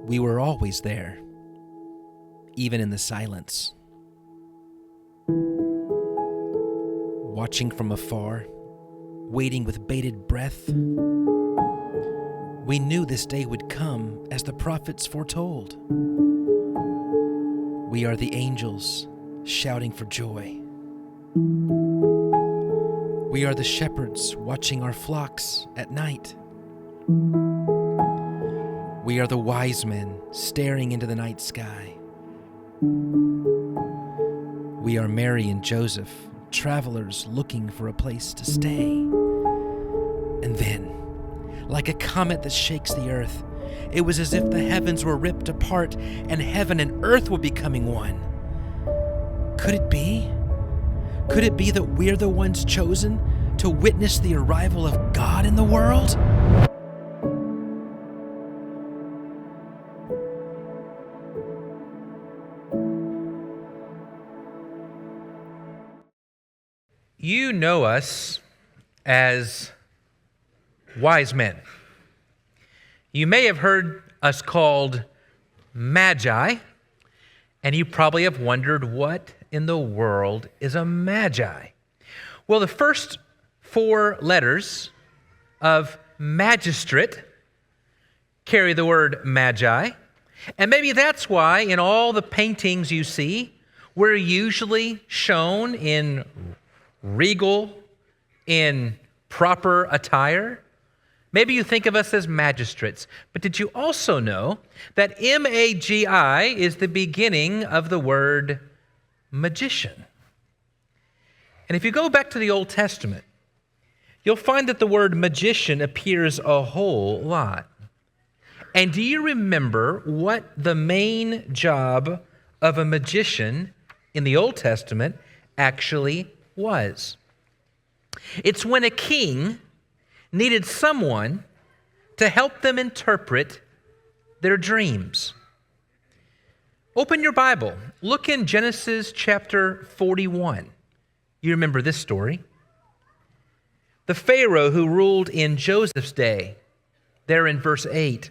We were always there, even in the silence. Watching from afar, waiting with bated breath. We knew this day would come as the prophets foretold. We are the angels shouting for joy. We are the shepherds watching our flocks at night. We are the wise men staring into the night sky. We are Mary and Joseph, travelers looking for a place to stay. And then, like a comet that shakes the earth, it was as if the heavens were ripped apart and heaven and earth were becoming one. Could it be? Could it be that we're the ones chosen to witness the arrival of God in the world? You know us as wise men. You may have heard us called Magi, and you probably have wondered, what in the world is a Magi? Well, the first 4 letters of magistrate carry the word Magi, and maybe that's why in all the paintings you see, we're usually shown in regal, in proper attire. Maybe you think of us as magistrates, but did you also know that M-A-G-I is the beginning of the word magician? And if you go back to the Old Testament, you'll find that the word magician appears a whole lot. And do you remember what the main job of a magician in the Old Testament actually was? It's when a king needed someone to help them interpret their dreams. Open your Bible. Look in Genesis chapter 41. You remember this story. The Pharaoh who ruled in Joseph's day, there in verse 8,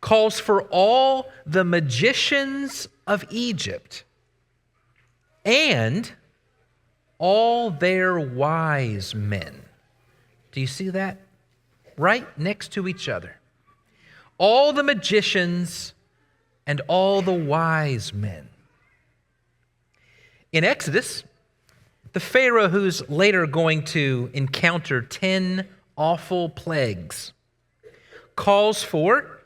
calls for all the magicians of Egypt and all their wise men. Do you see that? Right next to each other. All the magicians and all the wise men. In Exodus, the Pharaoh who's later going to encounter 10 awful plagues calls for,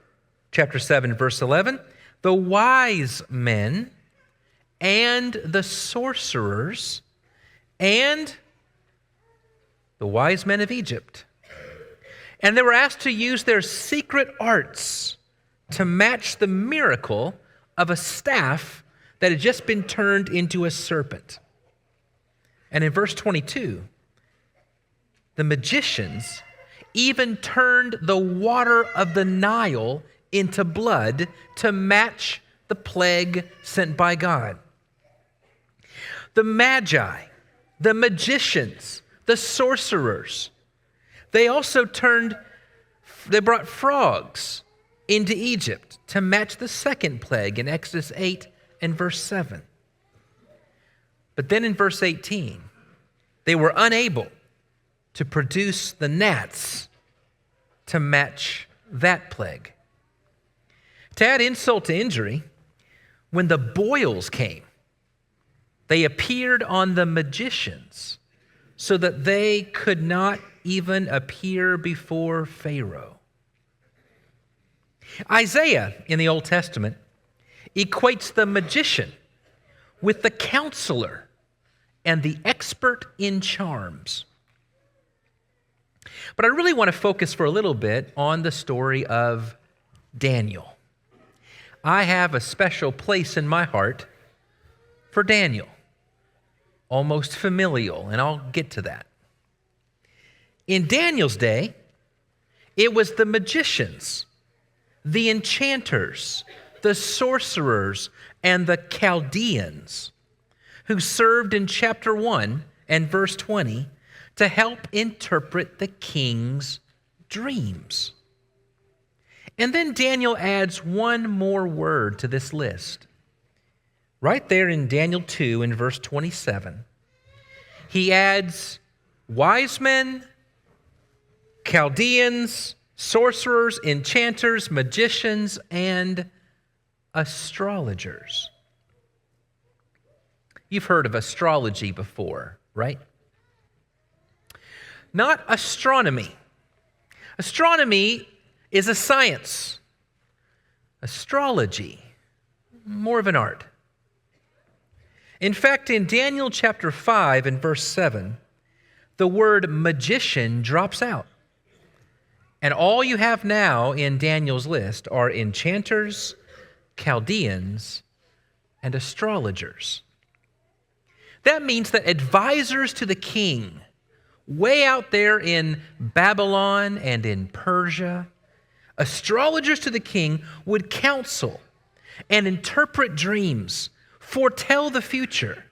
chapter 7, verse 11, the wise men and the sorcerers and the wise men of Egypt. And they were asked to use their secret arts to match the miracle of a staff that had just been turned into a serpent. And in verse 22, the magicians even turned the water of the Nile into blood to match the plague sent by God. The Magi, the magicians, the sorcerers, they brought frogs into Egypt to match the second plague in Exodus 8 and verse 7. But then in verse 18, they were unable to produce the gnats to match that plague. To add insult to injury, when the boils came, they appeared on the magicians so that they could not even appear before Pharaoh. Isaiah in the Old Testament equates the magician with the counselor and the expert in charms. But I really want to focus for a little bit on the story of Daniel. I have a special place in my heart for Daniel, almost familial, and I'll get to that. In Daniel's day, it was the magicians, the enchanters, the sorcerers, and the Chaldeans who served in chapter 1 and verse 20 to help interpret the king's dreams. And then Daniel adds one more word to this list. Right there in Daniel 2 in verse 27, he adds wise men, Chaldeans, sorcerers, enchanters, magicians, and astrologers. You've heard of astrology before, right? Not astronomy. Astronomy is a science. Astrology, more of an art. In fact, in Daniel chapter 5 and verse 7, the word magician drops out. And all you have now in Daniel's list are enchanters, Chaldeans, and astrologers. That means that advisors to the king, way out there in Babylon and in Persia, astrologers to the king would counsel and interpret dreams, foretell the future,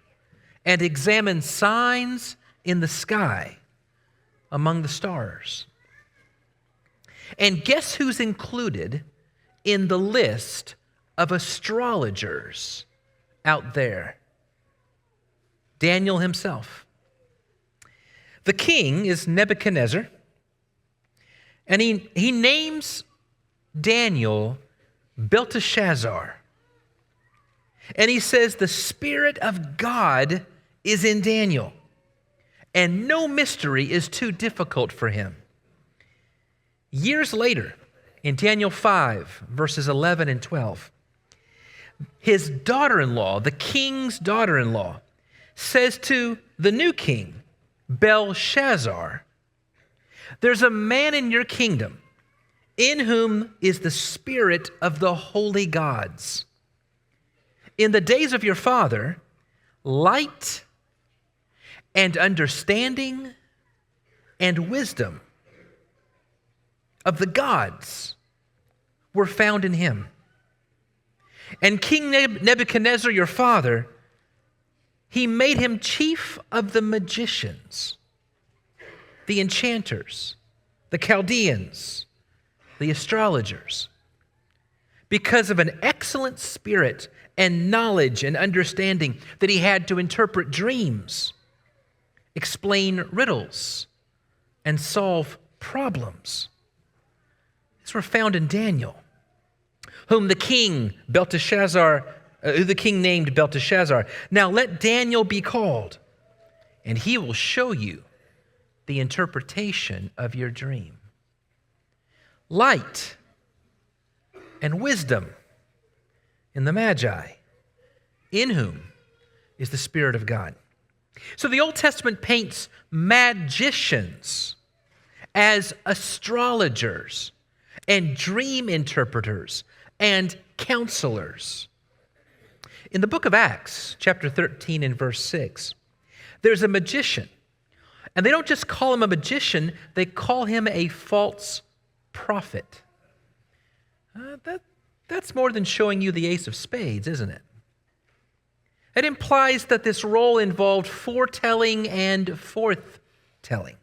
and examine signs in the sky among the stars. And guess who's included in the list of astrologers out there? Daniel himself. The king is Nebuchadnezzar, and he names Daniel Belteshazzar. And he says the Spirit of God is in Daniel, and no mystery is too difficult for him. Years later, in Daniel 5, verses 11 and 12, his daughter-in-law, the king's daughter-in-law, says to the new king, Belshazzar, "There's a man in your kingdom in whom is the spirit of the holy gods. In the days of your father, light and understanding and wisdom of the gods were found in him. And King Nebuchadnezzar, your father, he made him chief of the magicians, the enchanters, the Chaldeans, the astrologers, because of an excellent spirit and knowledge and understanding that he had to interpret dreams, explain riddles, and solve problems." These were found in Daniel, who the king named Belteshazzar. "Now let Daniel be called, and he will show you the interpretation of your dream." Light and wisdom in the Magi, in whom is the Spirit of God. So the Old Testament paints magicians as astrologers and dream interpreters and counselors. In the book of Acts, chapter 13 and verse 6, there's a magician. And they don't just call him a magician, they call him a false prophet. That's more than showing you the ace of spades, isn't it? It implies that this role involved foretelling and forthtelling.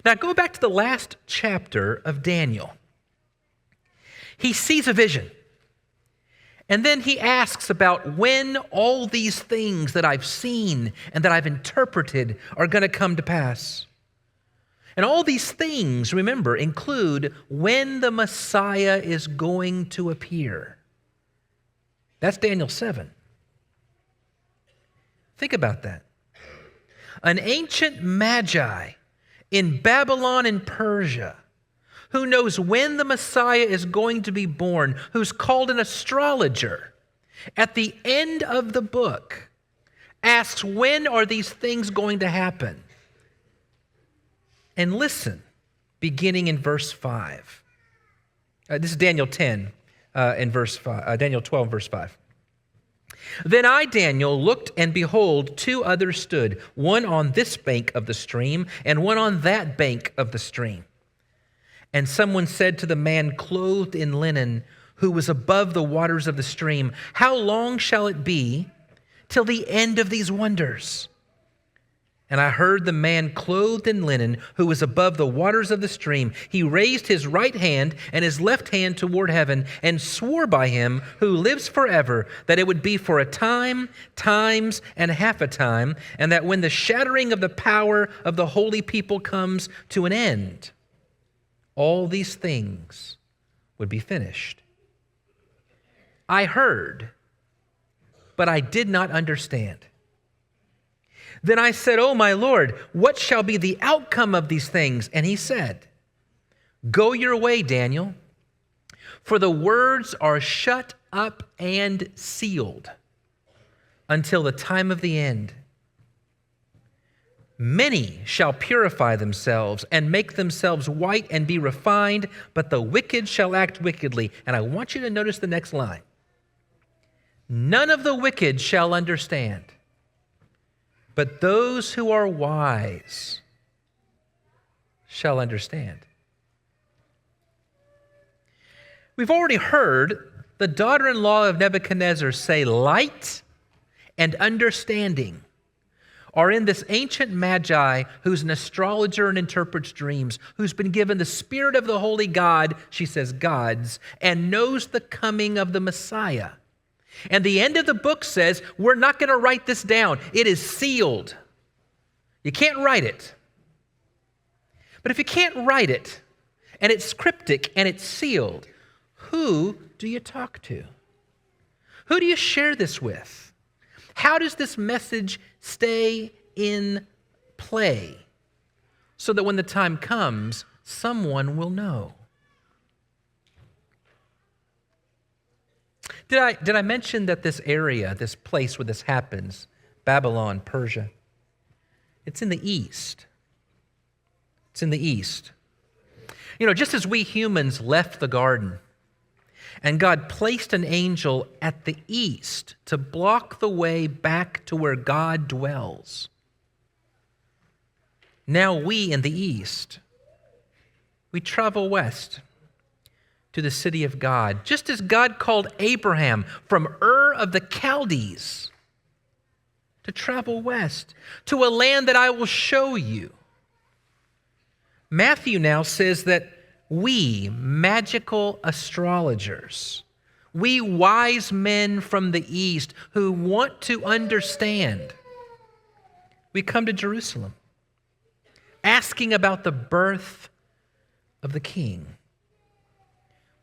Now, go back to the last chapter of Daniel. He sees a vision. And then he asks about when all these things that I've seen and that I've interpreted are going to come to pass. And all these things, remember, include when the Messiah is going to appear. That's Daniel 7. Think about that. An ancient magi in Babylon and Persia, who knows when the Messiah is going to be born, who's called an astrologer, at the end of the book, asks, when are these things going to happen? And listen, beginning in verse 5. This is Daniel 10 and verse 5, Daniel 12, verse 5. "Then I, Daniel, looked, and behold, two others stood, one on this bank of the stream, and one on that bank of the stream. And someone said to the man clothed in linen, who was above the waters of the stream, 'How long shall it be till the end of these wonders?' And I heard the man clothed in linen who was above the waters of the stream. He raised his right hand and his left hand toward heaven and swore by him who lives forever that it would be for a time, times, and half a time, and that when the shattering of the power of the holy people comes to an end, all these things would be finished. I heard, but I did not understand. Then I said, "Oh, my Lord, what shall be the outcome of these things?" And he said, "Go your way, Daniel, for the words are shut up and sealed until the time of the end. Many shall purify themselves and make themselves white and be refined, but the wicked shall act wickedly." And I want you to notice the next line. "None of the wicked shall understand, but those who are wise shall understand." We've already heard the daughter-in-law of Nebuchadnezzar say light and understanding are in this ancient Magi who's an astrologer and interprets dreams, who's been given the spirit of the holy God, she says gods, and knows the coming of the Messiah. And the end of the book says, we're not going to write this down. It is sealed. You can't write it. But if you can't write it, and it's cryptic and it's sealed, who do you talk to? Who do you share this with? How does this message stay in play so that when the time comes, someone will know? Did I mention that this area, this place where this happens, Babylon, Persia, it's in the east. It's in the east. You know, just as we humans left the garden and God placed an angel at the east to block the way back to where God dwells, now we in the east, we travel west to the city of God, just as God called Abraham from Ur of the Chaldees to travel west to a land that I will show you. Matthew now says that we, magical astrologers, we wise men from the east who want to understand, we come to Jerusalem asking about the birth of the King.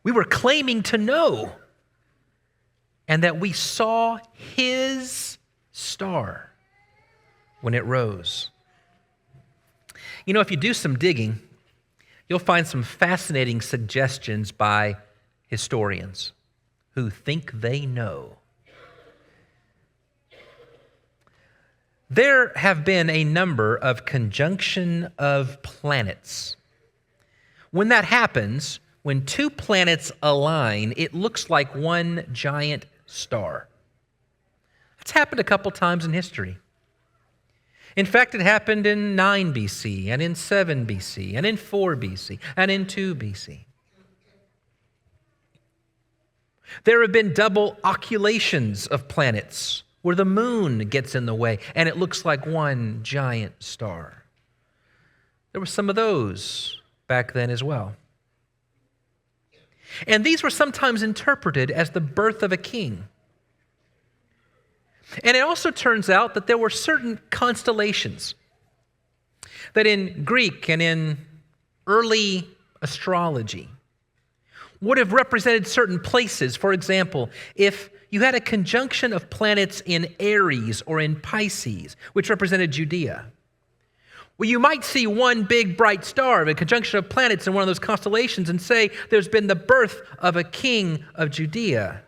We were claiming to know, and that we saw his star when it rose. You know, if you do some digging, you'll find some fascinating suggestions by historians who think they know. There have been a number of conjunction of planets. When that happens, when two planets align, it looks like one giant star. It's happened a couple times in history. In fact, it happened in 9 BC, and in 7 BC, and in 4 BC, and in 2 BC. There have been double occultations of planets where the moon gets in the way, and it looks like one giant star. There were some of those back then as well. And these were sometimes interpreted as the birth of a king. And it also turns out that there were certain constellations that in Greek and in early astrology would have represented certain places. For example, if you had a conjunction of planets in Aries or in Pisces, which represented Judea, well, you might see one big bright star of a conjunction of planets in one of those constellations and say there's been the birth of a king of Judea.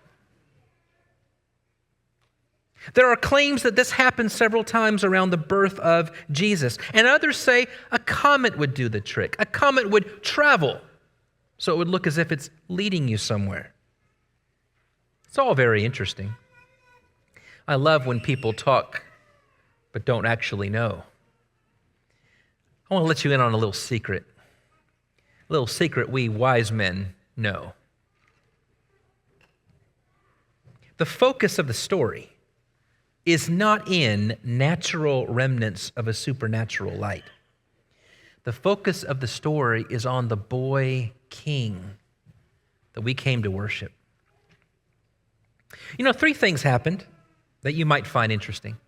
There are claims that this happened several times around the birth of Jesus. And others say a comet would do the trick. A comet would travel, so it would look as if it's leading you somewhere. It's all very interesting. I love when people talk but don't actually know. I want to let you in on a little secret. A little secret we wise men know. The focus of the story is not in natural remnants of a supernatural light. The focus of the story is on the boy king that we came to worship. You know, 3 things happened that you might find interesting.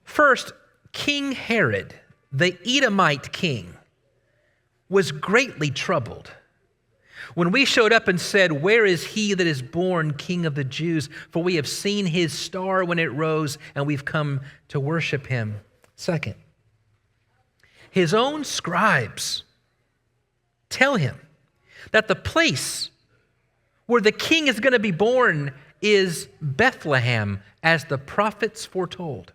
First, King Herod, the Edomite king, was greatly troubled when we showed up and said, "Where is he that is born King of the Jews? For we have seen his star when it rose, and we've come to worship him." Second, his own scribes tell him that the place where the king is going to be born is Bethlehem, as the prophets foretold.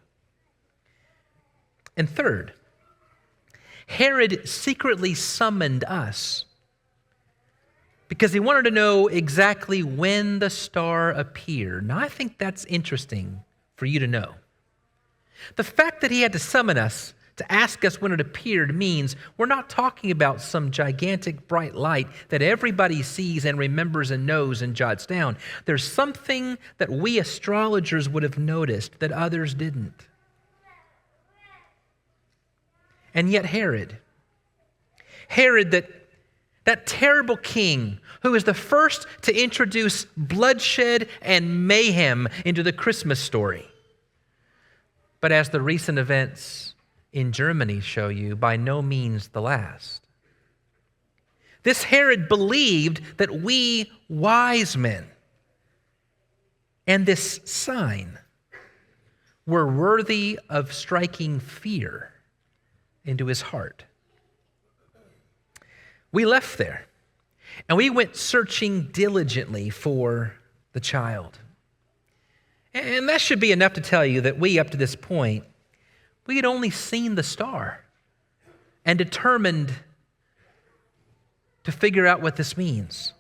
And third, Herod secretly summoned us because he wanted to know exactly when the star appeared. Now, I think that's interesting for you to know. The fact that he had to summon us to ask us when it appeared means we're not talking about some gigantic bright light that everybody sees and remembers and knows and jots down. There's something that we astrologers would have noticed that others didn't. And yet Herod, that terrible king who is the first to introduce bloodshed and mayhem into the Christmas story. But as the recent events in Germany show you, by no means the last. This Herod believed that we wise men and this sign were worthy of striking fear into his heart. We left there and we went searching diligently for the child. And that should be enough to tell you that we, up to this point, we had only seen the star and determined to figure out what this means.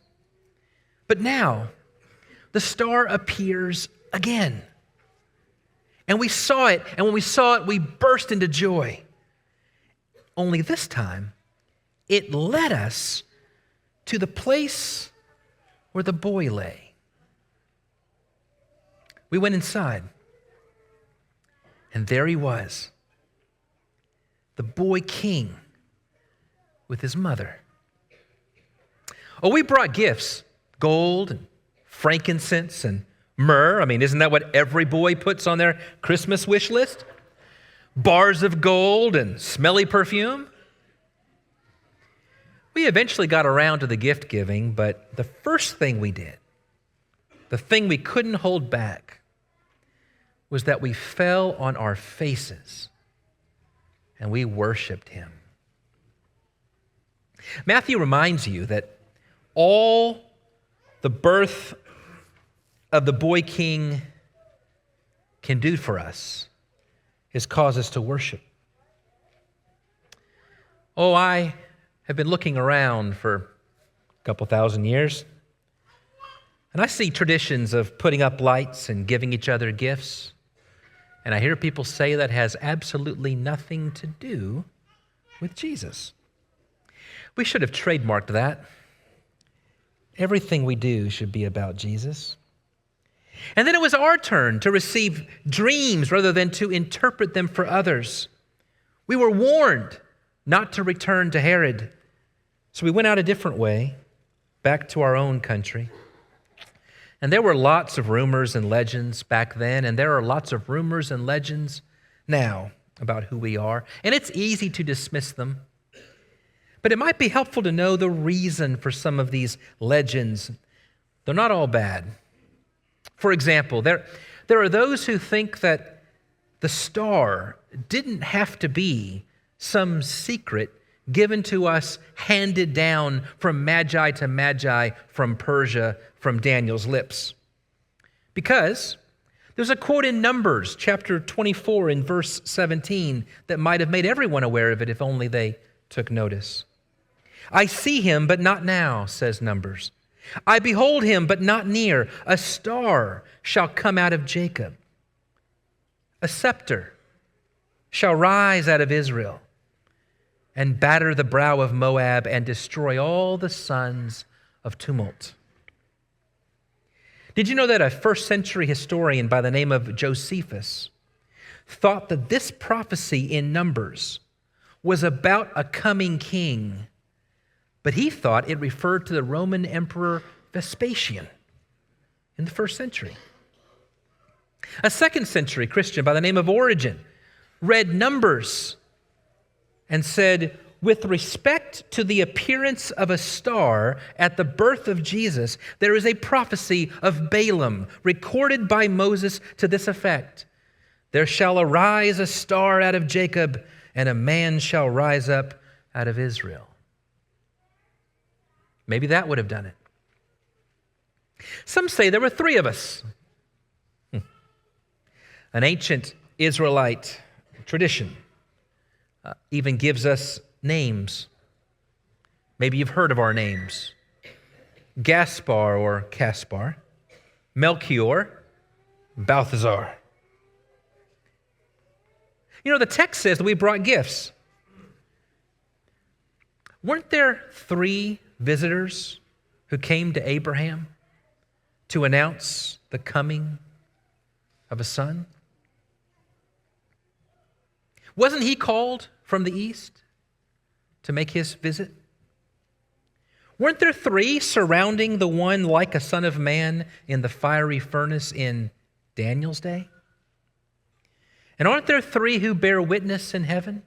But now, the star appears again. And we saw it, and when we saw it, we burst into joy. Only this time, it led us to the place where the boy lay. We went inside, and there he was, the boy king with his mother. Oh, we brought gifts, gold and frankincense and myrrh. I mean, isn't that what every boy puts on their Christmas wish list? Bars of gold and smelly perfume. We eventually got around to the gift giving, but the first thing we did, the thing we couldn't hold back, was that we fell on our faces and we worshiped him. Matthew reminds you that all the birth of the boy king can do for us is cause us to worship. Oh, I have been looking around for a couple thousand years, and I see traditions of putting up lights and giving each other gifts. And I hear people say that has absolutely nothing to do with Jesus. We should have trademarked that. Everything we do should be about Jesus. And then it was our turn to receive dreams rather than to interpret them for others. We were warned not to return to Herod. So we went out a different way, back to our own country. And there were lots of rumors and legends back then, and there are lots of rumors and legends now about who we are. And it's easy to dismiss them. But it might be helpful to know the reason for some of these legends. They're not all bad. For example, there are those who think that the star didn't have to be some secret given to us, handed down from magi to magi from Persia, from Daniel's lips. Because there's a quote in Numbers, chapter 24 in verse 17, that might have made everyone aware of it if only they took notice. I see him, but not now, says Numbers. I behold him, but not near. A star shall come out of Jacob. A scepter shall rise out of Israel and batter the brow of Moab and destroy all the sons of tumult. Did you know that a first century historian by the name of Josephus thought that this prophecy in Numbers was about a coming king, but he thought it referred to the Roman Emperor Vespasian in the first century. A second century Christian by the name of Origen read Numbers and said, with respect to the appearance of a star at the birth of Jesus, there is a prophecy of Balaam recorded by Moses to this effect: there shall arise a star out of Jacob, and a man shall rise up out of Israel. Maybe that would have done it. Some say there were three of us. An ancient Israelite tradition even gives us names. Maybe you've heard of our names: Gaspar or Caspar, Melchior, Balthazar. You know, the text says that we brought gifts. Weren't there three visitors who came to Abraham to announce the coming of a son? Wasn't he called from the east to make his visit? Weren't there three surrounding the one like a son of man in the fiery furnace in Daniel's day? And aren't there three who bear witness in heaven?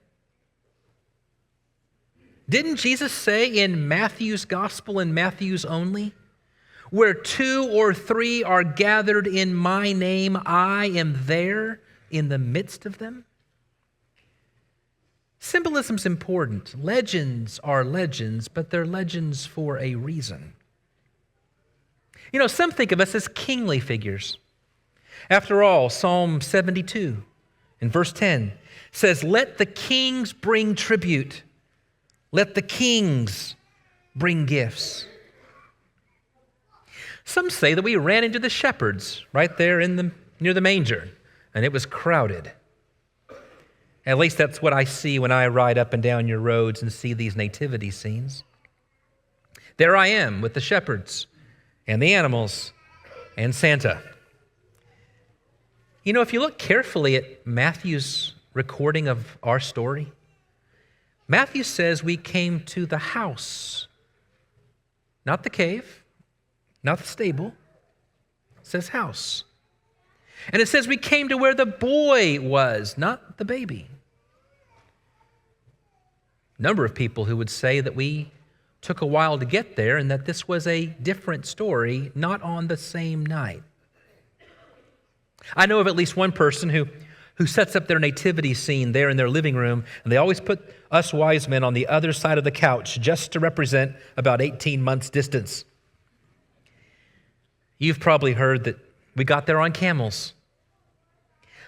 Didn't Jesus say in Matthew's gospel, in Matthew's only, where two or three are gathered in my name, I am there in the midst of them? Symbolism's important. Legends are legends, but they're legends for a reason. You know, some think of us as kingly figures. After all, Psalm 72 in verse 10 says, let the kings bring tribute. Let the kings bring gifts. Some say that we ran into the shepherds right there near the manger, and it was crowded. At least that's what I see when I ride up and down your roads and see these nativity scenes. There I am with the shepherds and the animals and Santa. You know, if you look carefully at Matthew's recording of our story, Matthew says we came to the house, not the cave, not the stable. It says house. And it says we came to where the boy was, not the baby. A number of people who would say that we took a while to get there and that this was a different story, not on the same night. I know of at least one person who sets up their nativity scene there in their living room, and they always put us wise men on the other side of the couch just to represent about 18 months' distance. You've probably heard that we got there on camels.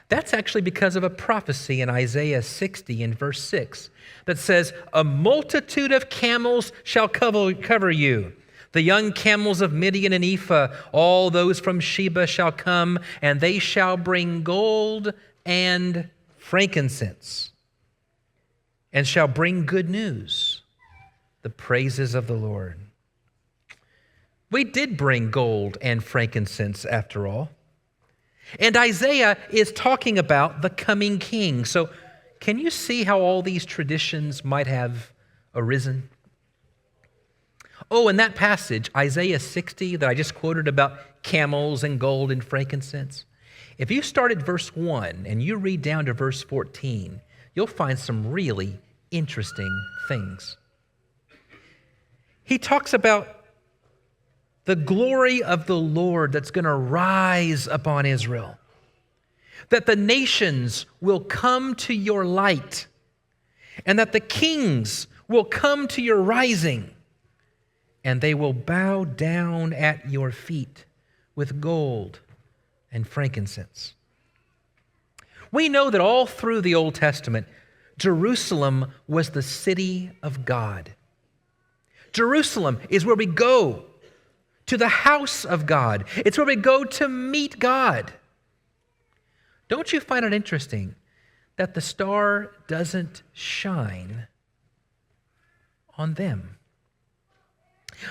That's actually because of a prophecy in Isaiah 60 in verse 6 that says, a multitude of camels shall cover you. The young camels of Midian and Ephah, all those from Sheba shall come, and they shall bring gold and frankincense, and shall bring good news, the praises of the Lord. We did bring gold and frankincense after all. And Isaiah is talking about the coming king. So can you see how all these traditions might have arisen? Oh, in that passage, Isaiah 60 that I just quoted about camels and gold and frankincense, if you start at verse 1 and you read down to verse 14, you'll find some really interesting things. He talks about the glory of the Lord that's going to rise upon Israel, that the nations will come to your light, and that the kings will come to your rising, and they will bow down at your feet with gold and frankincense. We know that all through the Old Testament, Jerusalem was the city of God. Jerusalem is where we go to the house of God. It's where we go to meet God. Don't you find it interesting that the star doesn't shine on them?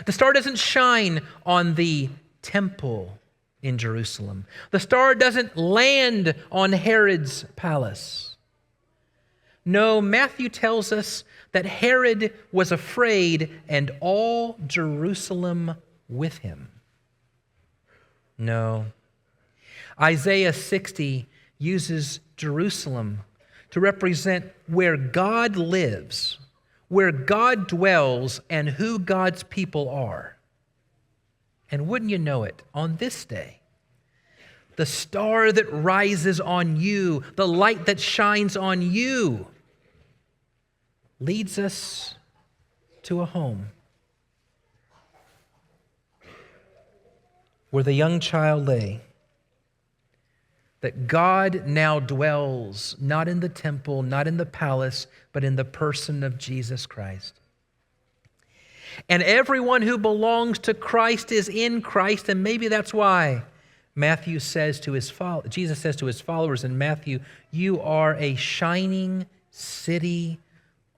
The star doesn't shine on the temple in Jerusalem. The star doesn't land on Herod's palace. No, Matthew tells us that Herod was afraid and all Jerusalem with him. No. Isaiah 60 uses Jerusalem to represent where God lives, where God dwells, and who God's people are. And wouldn't you know it, on this day, the star that rises on you, the light that shines on you, leads us to a home where the young child lay, that God now dwells not in the temple, not in the palace, but in the person of Jesus Christ. And everyone who belongs to Christ is in Christ, and maybe that's why Jesus says to his followers in Matthew, "You are a shining city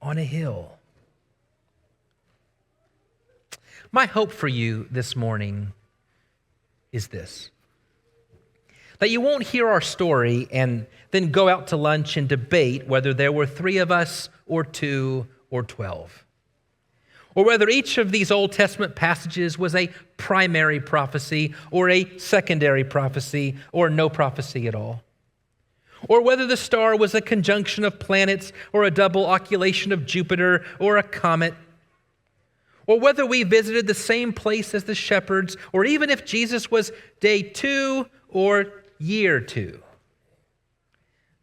on a hill." My hope for you this morning is this: that you won't hear our story and then go out to lunch and debate whether there were 3 of us or 2 or 12, or whether each of these Old Testament passages was a primary prophecy or a secondary prophecy or no prophecy at all, or whether the star was a conjunction of planets or a double occultation of Jupiter or a comet, or whether we visited the same place as the shepherds, or even if Jesus was day 2 or year 2.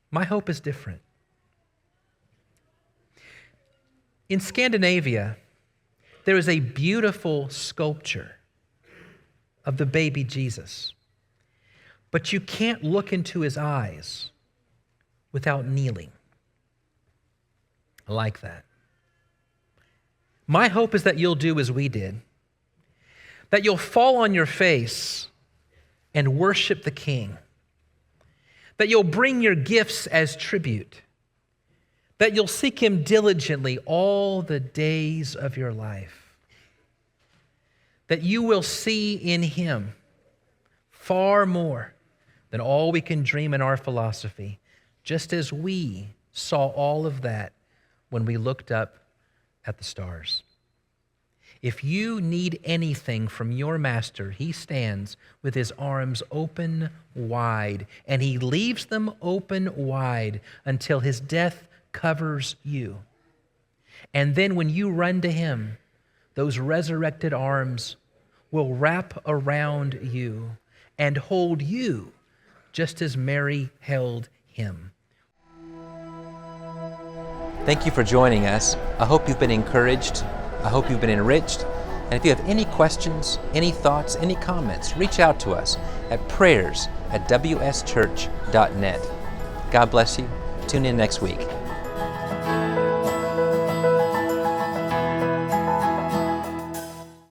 My hope is different. In Scandinavia, there is a beautiful sculpture of the baby Jesus, but you can't look into his eyes without kneeling. I like that. My hope is that you'll do as we did, that you'll fall on your face and worship the King, that you'll bring your gifts as tribute, that you'll seek him diligently all the days of your life, that you will see in him far more than all we can dream in our philosophy, just as we saw all of that when we looked up at the stars. If you need anything from your master, he stands with his arms open wide, and he leaves them open wide until his death covers you. And then when you run to him, those resurrected arms will wrap around you and hold you just as Mary held him. Thank you for joining us. I hope you've been encouraged. I hope you've been enriched. And if you have any questions, any thoughts, any comments, reach out to us at prayers@wschurch.net. God bless you. Tune in next week.